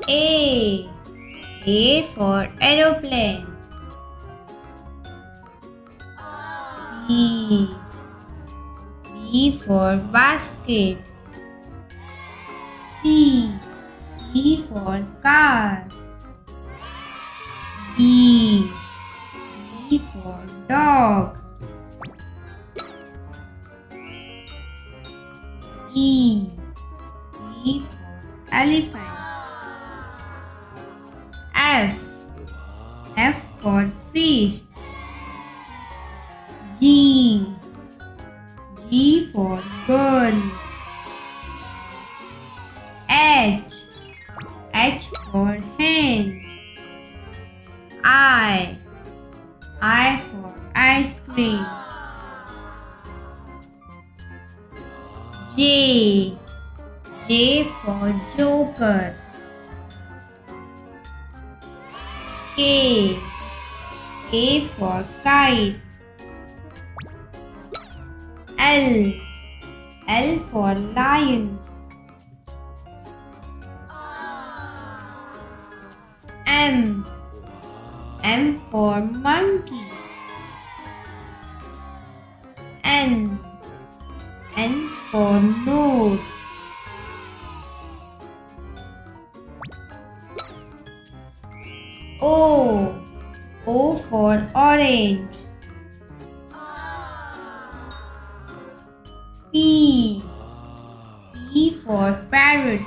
A. A for aeroplane. B. B for basket. C. C for car. D. D for dog. E. E for elephant. F. F for fish. G. G for girl. H. H for hen. I. I for ice cream. J. J for joker. K. K for kite. L. L for lion. M. M for monkey. N. N for nose. O. O for orange. P. P for parrot.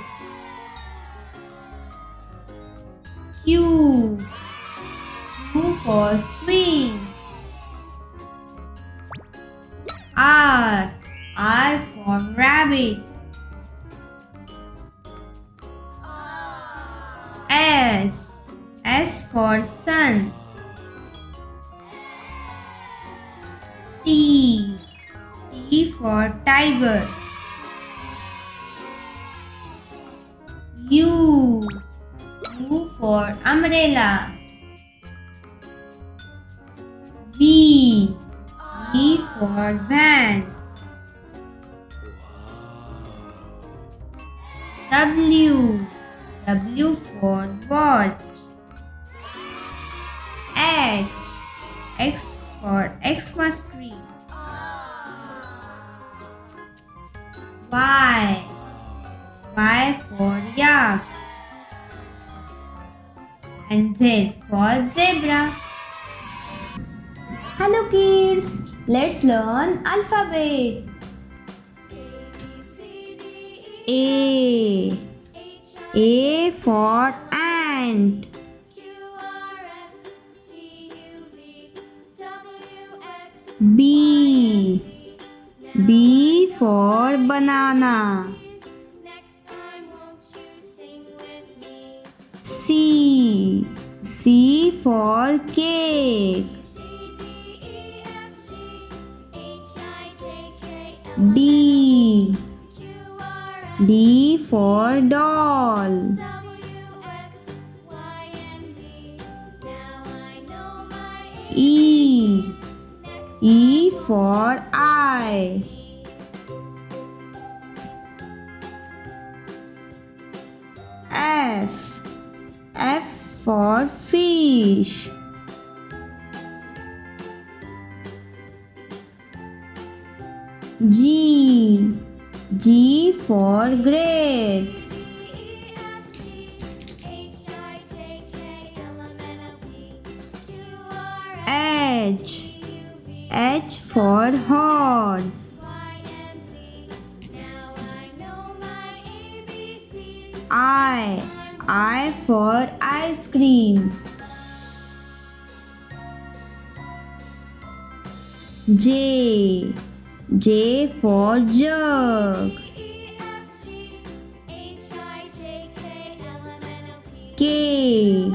Q. Q for queen. R. R for rabbit. S. S for sun. T. T for tiger. U. U for umbrella. V. V for van. W. W for watch. X. X for Xmas tree. Y. Y for yak. And Z for zebra. Hello kids, let's learn alphabet. A. A for ant. B. B for banana. C. C for cake. D. D for doll. E. E for eye. F. F for fish. G. G for grapes. H. H for horse. I for ice cream. J. J for jug. K.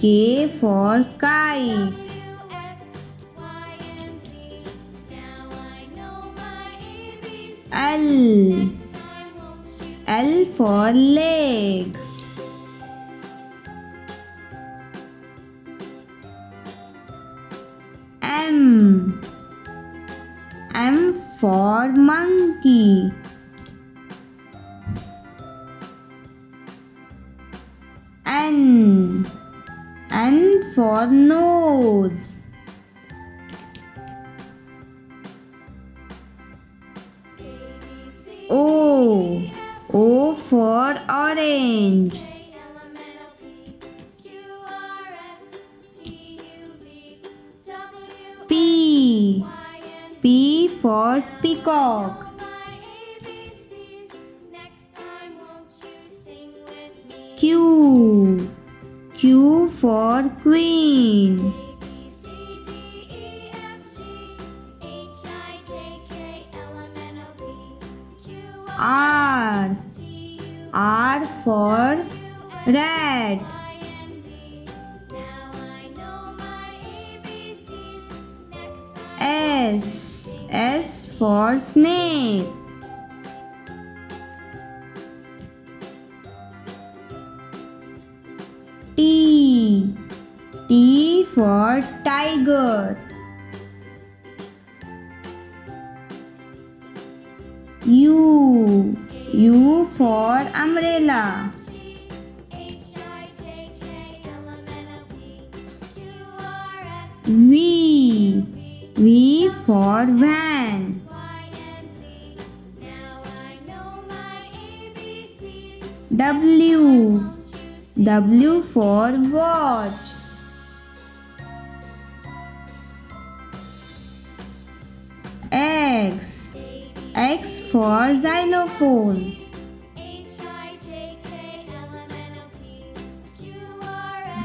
K for kite. L. L for leg. M. M for monkey. N. N for nose. O. O for orange. P. P for peacock. Q. Q for queen. R. R for rat. S. S for snake. T. T for tiger. U. U for umbrella. V. V for van. W. W for watch. X. X for xylophone.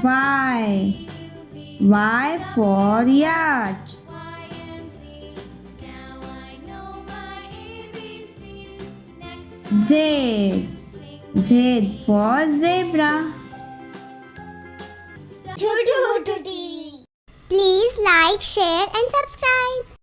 Y. Y for yacht. Z. Z for zebra. Tutu TV. Please like, share and subscribe.